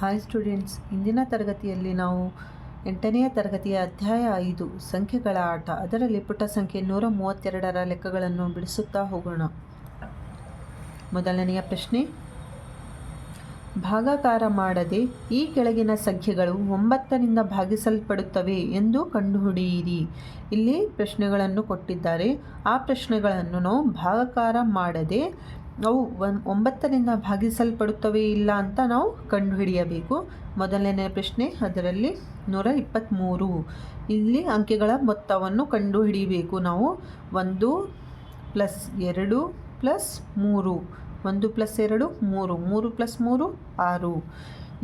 Hi students, ಇಂದಿನ ತರಗತಿಯಲ್ಲಿ ನಾವು 8ನೇ ತರಗತಿಯ ಅಧ್ಯಾಯ 5 ಸಂಖ್ಯೆಗಳ ಆಟ ಅದರಲ್ಲಿ ಪುಟ ಸಂಖ್ಯೆ 132ರ ಲೆಕ್ಕಗಳನ್ನು ಬಿಡಿಸುತ್ತಾ ಹೋಗೋಣ. ಮೊದಲನೆಯ ಪ್ರಶ್ನೆ, ಭಾಗಾಕಾರ ಮಾಡದೆ ಈ ಕೆಳಗಿನ ಸಂಖ್ಯೆಗಳು 9ರಿಂದ ಭಾಗಿಸಲ್ಪಡುತ್ತವೆ ಎಂದು ಕಂಡುಹಿಡಿಯಿರಿ. ಇಲ್ಲಿ ಪ್ರಶ್ನೆಗಳನ್ನು ಕೊಟ್ಟಿದ್ದಾರೆ. ಆ ಪ್ರಶ್ನೆಗಳನ್ನು ನಾವು ಭಾಗಾಕಾರ ಮಾಡದೆ ಅವು 9ರಿಂದ ಭಾಗಿಸಲ್ಪಡುತ್ತವೆ ಇಲ್ಲ ಅಂತ ನಾವು ಕಂಡುಹಿಡಿಯಬೇಕು. ಮೊದಲನೇ ಪ್ರಶ್ನೆ, ಅದರಲ್ಲಿ 123. ಇಲ್ಲಿ ಅಂಕೆಗಳ ಮೊತ್ತವನ್ನು ಕಂಡುಹಿಡಿಯಬೇಕು ನಾವು. 1 + 2 + 3, 1 + 2 3, 3 + 3 6.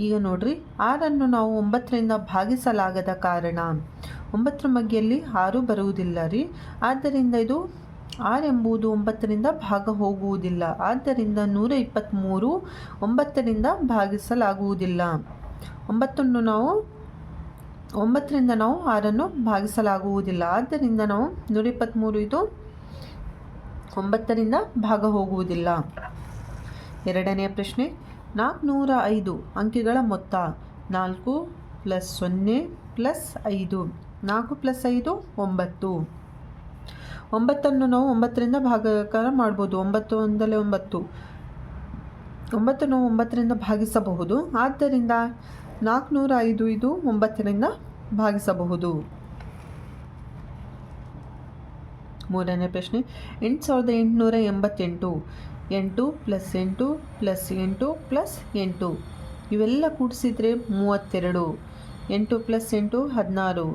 ಈಗ ನೋಡ್ರಿ, 6ಅನ್ನು ನಾವು 9ರಿಂದ ಭಾಗಿಸಲಾಗದ ಕಾರಣ 9ರ ಮಧ್ಯೆಯಲ್ಲಿ 6 ಬರುವುದಿಲ್ಲ ರೀ. ಆದ್ದರಿಂದ ಇದು 6 ಎಂಬುದು 9ರಿಂದ ಭಾಗ ಹೋಗುವುದಿಲ್ಲ. ಆದ್ದರಿಂದ 123 9ರಿಂದ ಭಾಗಿಸಲಾಗುವುದಿಲ್ಲ. 9ರಿಂದ ನಾವು 6ಅನ್ನು ಭಾಗಿಸಲಾಗುವುದಿಲ್ಲ. ಆದ್ದರಿಂದ ನಾವು 123 ಇದು 9ರಿಂದ ಭಾಗ ಹೋಗುವುದಿಲ್ಲ. ಎರಡನೆಯ ಪ್ರಶ್ನೆ, 405 ಅಂಕೆಗಳ ಮೊತ್ತ 4 + 0 + 5. 4 + 5 9. 9ಅನ್ನು ನಾವು 9ರಿಂದ ಭಾಗಾಕಾರ ಮಾಡ್ಬೋದು. 9 ಒಂದಲೇ 9. 9 ನಾವು 9ರಿಂದ ಭಾಗಿಸಬಹುದು. ಆದ್ದರಿಂದ 405 ಇದು 9ರಿಂದ ಭಾಗಿಸಬಹುದು. ಮೂರನೇ ಪ್ರಶ್ನೆ, 8888. 8 + 8 + 8 + 8 ಇವೆಲ್ಲ ಕೂಡಿಸಿದರೆ 32. 8 + 8 16.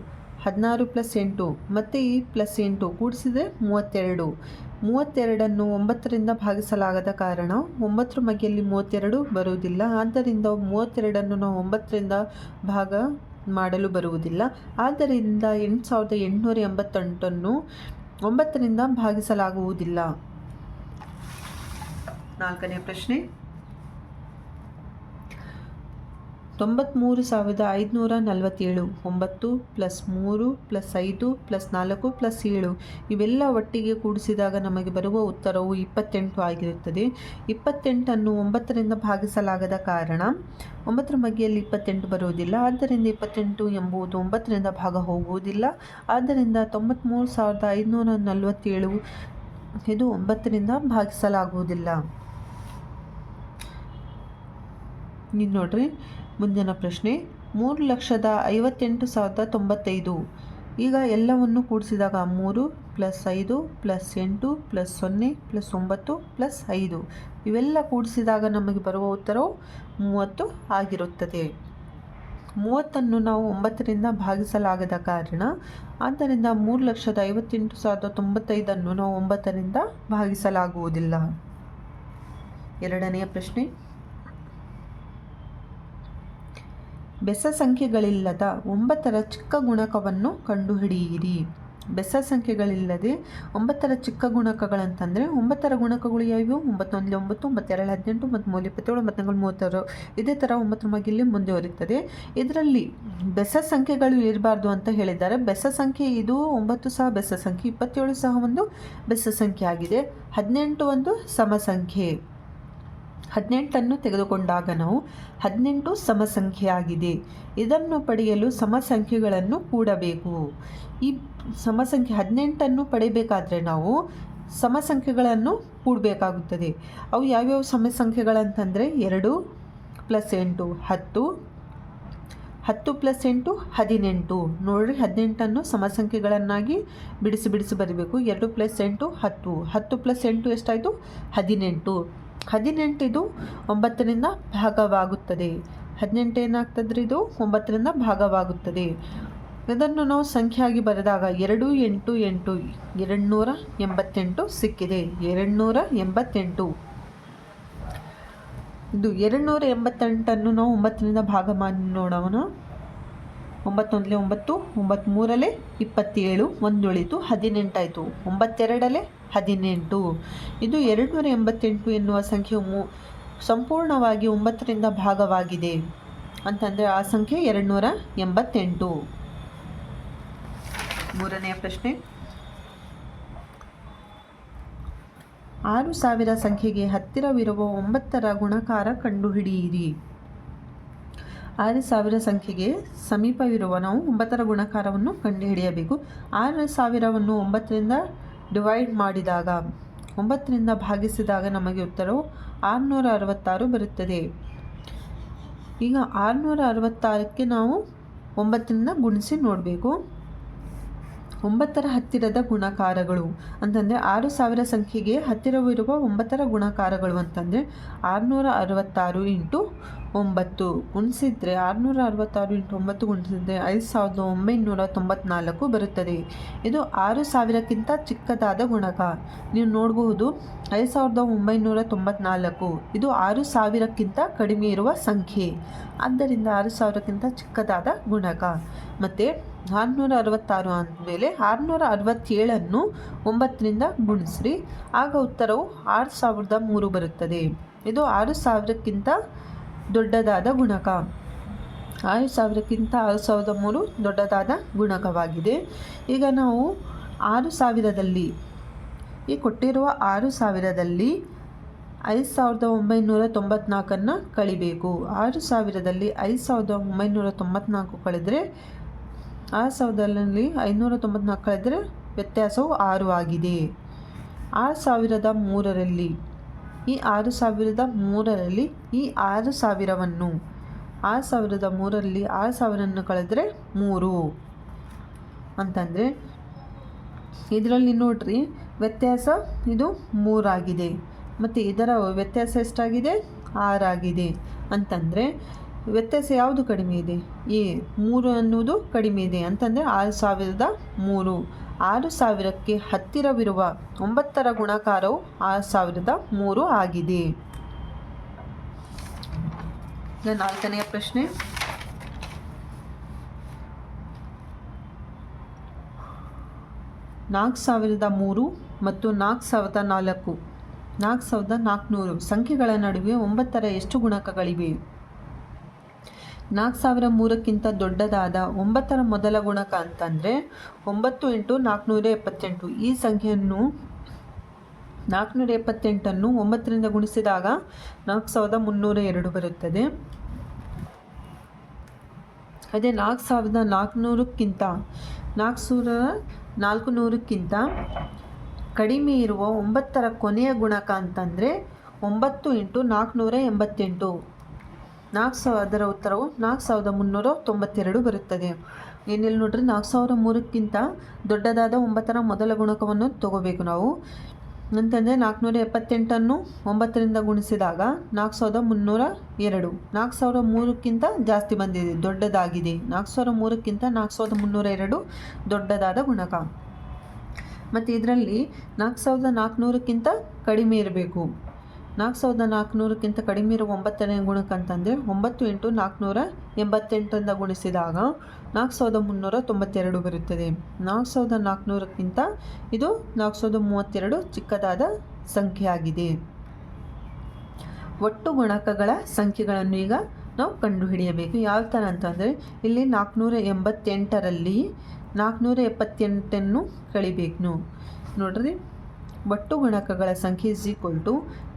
16 + 8 ಮತ್ತು ಈ +8 ಕೂಡಿಸಿದರೆ 32. 32ಅನ್ನು 9ರಿಂದ ಭಾಗಿಸಲಾಗದ ಕಾರಣ 9ರ ಮಧ್ಯೆಯಲ್ಲಿ 32 ಬರುವುದಿಲ್ಲ. ಆದ್ದರಿಂದ 32ಅನ್ನು ನಾವು 9ರಿಂದ ಭಾಗ ಮಾಡಲು ಬರುವುದಿಲ್ಲ. ಆದ್ದರಿಂದ 8888ಅನ್ನು 9ರಿಂದ ಭಾಗಿಸಲಾಗುವುದಿಲ್ಲ. ನಾಲ್ಕನೇ ಪ್ರಶ್ನೆ, 93547. 9 + 3 + 5 + 4 + 7 ಇವೆಲ್ಲ ಒಟ್ಟಿಗೆ ಕೂಡಿಸಿದಾಗ ನಮಗೆ ಬರುವ ಉತ್ತರವು 28 ಆಗಿರುತ್ತದೆ. 28ಅನ್ನು 9ರಿಂದ ಭಾಗಿಸಲಾಗದ ಕಾರಣ 9ರ ಮಧ್ಯೆಯಲ್ಲಿ 28 ಬರುವುದಿಲ್ಲ. ಆದ್ದರಿಂದ 28 ಎಂಬುದು 9ರಿಂದ ಭಾಗ ಹೋಗುವುದಿಲ್ಲ. ಆದ್ದರಿಂದ 93547 ಇದು 9ರಿಂದ ಭಾಗಿಸಲಾಗುವುದಿಲ್ಲ. ನೀವು ನೋಡ್ರಿ, ಮುಂದಿನ ಪ್ರಶ್ನೆ, 3,58,095. ಈಗ ಎಲ್ಲವನ್ನು ಕೂಡಿಸಿದಾಗ 3 + 5 + 8 + 0 + 9 + 5 ಇವೆಲ್ಲ ಕೂಡಿಸಿದಾಗ ನಮಗೆ ಬರುವ ಉತ್ತರವು 30 ಆಗಿರುತ್ತದೆ. 30ಅನ್ನು ನಾವು 9ರಿಂದ ಭಾಗಿಸಲಾಗದ ಕಾರಣ ಆದ್ದರಿಂದ 3,58,095ಅನ್ನು ನಾವು 9ರಿಂದ ಭಾಗಿಸಲಾಗುವುದಿಲ್ಲ. ಎರಡನೆಯ ಪ್ರಶ್ನೆ, ಬೆಸ ಸಂಖ್ಯೆಗಳಿಲ್ಲದ 9ರ ಚಿಕ್ಕ ಗುಣಕವನ್ನು ಕಂಡುಹಿಡಿಯಿರಿ. ಬೆಸ ಸಂಖ್ಯೆಗಳಿಲ್ಲದೆ 9ರ ಚಿಕ್ಕ ಗುಣಕಗಳಂತಂದರೆ 9ರ ಗುಣಕಗಳು ಯಾವ್ಯಾವು? 9 × 1 = 9, 9 × 2 = 18, 9 × 3 = 27, 9 × 36. ಇದೇ ಥರ 9ರ ಮಧ್ಯೆಯಲ್ಲಿ ಮುಂದುವರಿಯುತ್ತದೆ. ಇದರಲ್ಲಿ ಬೆಸ ಸಂಖ್ಯೆಗಳು ಇರಬಾರ್ದು ಅಂತ ಹೇಳಿದ್ದಾರೆ. ಬೆಸ ಸಂಖ್ಯೆ ಇದು 9 ಸಹ ಬೆಸ ಸಂಖ್ಯೆ, 27 ಸಹ ಒಂದು ಬೆಸ ಸಂಖ್ಯೆ ಆಗಿದೆ. 18 ಒಂದು ಸಮ ಸಂಖ್ಯೆ. 18ಅನ್ನು ತೆಗೆದುಕೊಂಡಾಗ ನಾವು 18 ಸಮ ಸಂಖ್ಯೆಯಾಗಿದೆ. ಇದನ್ನು ಪಡೆಯಲು ಸಮ ಸಂಖ್ಯೆಗಳನ್ನು ಕೂಡಬೇಕು. ಈ ಸಮ ಸಂಖ್ಯೆ 18ಅನ್ನು ಪಡೆಯಬೇಕಾದ್ರೆ ನಾವು ಸಮ ಸಂಖ್ಯೆಗಳನ್ನು ಕೂಡಬೇಕಾಗುತ್ತದೆ. ಅವು ಯಾವ್ಯಾವ ಸಮ ಸಂಖ್ಯೆಗಳಂತಂದರೆ 2 + 8 10, 10 + 8 18. ನೋಡಿರಿ, 18ಅನ್ನು ಸಮ ಸಂಖ್ಯೆಗಳನ್ನಾಗಿ ಬಿಡಿಸಿ ಬರೀಬೇಕು. 2 + 8 10, 10 + 8 ಎಷ್ಟಾಯಿತು? 18. 18 ಇದು 9ರಿಂದ ಭಾಗವಾಗುತ್ತದೆ. 18 ಏನಾಗ್ತದ್ರಿ? ಇದು 9ರಿಂದ ಭಾಗವಾಗುತ್ತದೆ. ಇದನ್ನು ನಾವು ಸಂಖ್ಯೆಯಾಗಿ ಬರೆದಾಗ 2 8 8 288 ಸಿಕ್ಕಿದೆ. 288. ಇದು 288ಅನ್ನು ನಾವು 9ರಿಂದ ಭಾಗ ಮಾಡಿ ನೋಡೋಣ. 9 × 1 = 9, 9 × 3 = 27, 1 ಉಳಿತು, 18 ಆಯಿತು. 9 × 2 = 18. ಇದು 288 ಎನ್ನುವ ಸಂಖ್ಯೆಯು ಸಂಪೂರ್ಣವಾಗಿ 9ರಿಂದ ಭಾಗವಾಗಿದೆ ಅಂತಂದರೆ ಆ ಸಂಖ್ಯೆ 288. ಮೂರನೆಯ ಪ್ರಶ್ನೆ, 6000 ಸಂಖ್ಯೆಗೆ ಹತ್ತಿರವಿರುವ 9ರ ಗುಣಕಾರ ಕಂಡುಹಿಡಿಯಿರಿ. 6000 ಸಂಖ್ಯೆಗೆ ಸಮೀಪವಿರುವ ನಾವು 9ರ ಗುಣಾಕಾರವನ್ನು ಕಂಡುಹಿಡಿಯಬೇಕು. 6000ವನ್ನು 9ರಿಂದ ಡಿವೈಡ್ ಮಾಡಿದಾಗ, 9ರಿಂದ ಭಾಗಿಸಿದಾಗ ನಮಗೆ ಉತ್ತರವು 666 ಬರುತ್ತದೆ. ಈಗ 666ಕ್ಕೆ ನಾವು 9ರಿಂದ ಗುಣಿಸಿ ನೋಡಬೇಕು. 9ರ ಹತ್ತಿರದ ಗುಣಾಕಾರಗಳು ಅಂತಂದರೆ 6000 ಸಂಖ್ಯೆಗೆ ಹತ್ತಿರವಿರುವ 9ರ ಗುಣಾಕಾರಗಳು ಅಂತಂದರೆ 666 ಇಂಟು 9 ಗುಣಿಸಿದರೆ 666 ಇಂಟು 9 ಗುಣಿಸಿದರೆ 5994 ಬರುತ್ತದೆ. ಇದು 6000ಕ್ಕಿಂತ ಚಿಕ್ಕದಾದ ಗುಣಕ. ನೀವು ನೋಡಬಹುದು 5994 ಇದು 6000ಕ್ಕಿಂತ ಕಡಿಮೆ ಇರುವ ಸಂಖ್ಯೆ. ಆದ್ದರಿಂದ 6000ಕ್ಕಿಂತ ಚಿಕ್ಕದಾದ ಗುಣಕ. ಮತ್ತು 666 ಅಂದಮೇಲೆ 667ಅನ್ನು 9ರಿಂದ ಗುಣಿಸ್ರಿ, ಆಗ ಉತ್ತರವು 6003 ಬರುತ್ತದೆ. ಇದು 6000ಕ್ಕಿಂತ ದೊಡ್ಡದಾದ ಗುಣಕ. 6000ಕ್ಕಿಂತ 6003 ದೊಡ್ಡದಾದ ಗುಣಕವಾಗಿದೆ. ಈಗ ನಾವು 6000ದಲ್ಲಿ ಈ ಕೊಟ್ಟಿರುವ 6000ದಲ್ಲಿ 5994 ಕಳಿಬೇಕು. 6000ದಲ್ಲಿ 5994 ಕಳೆದರೆ 6000ರಲ್ಲಿ 594 ಕಳೆದರೆ ವ್ಯತ್ಯಾಸವು 6 ಆಗಿದೆ. 6003ರಲ್ಲಿ ಈ 6003ರಲ್ಲಿ ಈ 6000ವನ್ನು 6003ರಲ್ಲಿ 6000ನ್ನು ಕಳೆದರೆ 3 ಅಂತಂದರೆ ಇದರಲ್ಲಿ ನೋಡ್ರಿ ವ್ಯತ್ಯಾಸ ಇದು 3 ಆಗಿದೆ. ಮತ್ತು ಇದರ ವ್ಯತ್ಯಾಸ ಎಷ್ಟಾಗಿದೆ? 6 ಆಗಿದೆ. ಅಂತಂದರೆ ವ್ಯತ್ಯಾಸ ಯಾವುದು ಕಡಿಮೆ ಇದೆ? 3 ಅನ್ನುವುದು ಕಡಿಮೆ ಇದೆ. ಅಂತಂದರೆ 6003. 6000ಕ್ಕೆ ಹತ್ತಿರವಿರುವ 9ರ ಗುಣಾಕಾರವು 6003 ಆಗಿದೆ. ಈಗ 4ನೆಯ ಪ್ರಶ್ನೆ. $4003 ಮತ್ತು $4004 $4400 ಸಂಖ್ಯೆಗಳ ನಡುವೆ 9ರ ಎಷ್ಟು ಗುಣಕಗಳಿವೆ? 4003ಕ್ಕಿಂತ ದೊಡ್ಡದಾದ 9ರ ಮೊದಲ ಗುಣಕ ಅಂತಂದರೆ 9 × 478. ಈ ಸಂಖ್ಯೆಯನ್ನು 478ಅನ್ನು 9ರಿಂದ ಗುಣಿಸಿದಾಗ 4302 ಬರುತ್ತದೆ. ಅದೇ 4400ಕ್ಕಿಂತ ಕಡಿಮೆ ಇರುವ 9ರ ಕೊನೆಯ ಗುಣಕ ಅಂತಂದರೆ 9 × 488. ಅದರ ಉತ್ತರವು 4392 ಬರುತ್ತದೆ. ಏನಿಲ್ಲ ನೋಡ್ರಿ, 4003ಕ್ಕಿಂತ ದೊಡ್ಡದಾದ 9ರ ಮೊದಲ ಗುಣಕವನ್ನು ತಗೋಬೇಕು ನಾವು. ಅಂತಂದರೆ 478ಅನ್ನು 9ರಿಂದ ಗುಣಿಸಿದಾಗ 4302. 4003ಕ್ಕಿಂತ ಜಾಸ್ತಿ ಬಂದಿದೆ, ದೊಡ್ಡದಾಗಿದೆ. 4003ಕ್ಕಿಂತ 4302 ದೊಡ್ಡದಾದ ಗುಣಕ. ಮತ್ತು ಇದರಲ್ಲಿ 4400ಕ್ಕಿಂತ ಕಡಿಮೆ ಇರಬೇಕು. 4400ಕ್ಕಿಂತ ಕಡಿಮೆ ಇರುವ 9ನೇ ಗುಣಕ ಅಂತಂದರೆ 9 × 488ರಿಂದ ಗುಣಿಸಿದಾಗ 4392 ಬರುತ್ತದೆ. 4400ಕ್ಕಿಂತ ಇದು 432 ಚಿಕ್ಕದಾದ ಸಂಖ್ಯೆಯಾಗಿದೆ. ಒಟ್ಟು ಗುಣಕಗಳ ಸಂಖ್ಯೆಗಳನ್ನು ಈಗ ನಾವು ಕಂಡುಹಿಡಿಯಬೇಕು. ಯಾವ ಥರ ಅಂತಂದರೆ ಇಲ್ಲಿ 488ರಲ್ಲಿ 478ಅನ್ನು ಕಳಿಬೇಕು. ನೋಡ್ರಿ, ಒಟ್ಟು ಗುಣಕಗಳ ಸಂಖ್ಯೆ =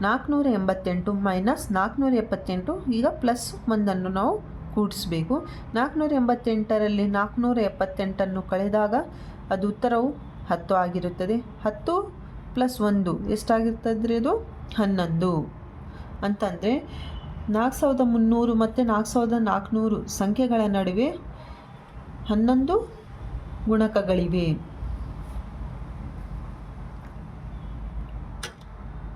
488 - 478. ಈಗ +1 ಅನ್ನು ನಾವು ಕೂಡಿಸಬೇಕು. 488ರಲ್ಲಿ 478ಅನ್ನು ಕಳೆದಾಗ ಅದು ಉತ್ತರವು 10 ಆಗಿರುತ್ತದೆ. 10 + 1 ಎಷ್ಟಾಗಿರ್ತದ್ರಿ? ಅದು 11. ಅಂತಂದರೆ 4300 ಮತ್ತು 4400 ಸಂಖ್ಯೆಗಳ ನಡುವೆ 11 ಗುಣಕಗಳಿವೆ.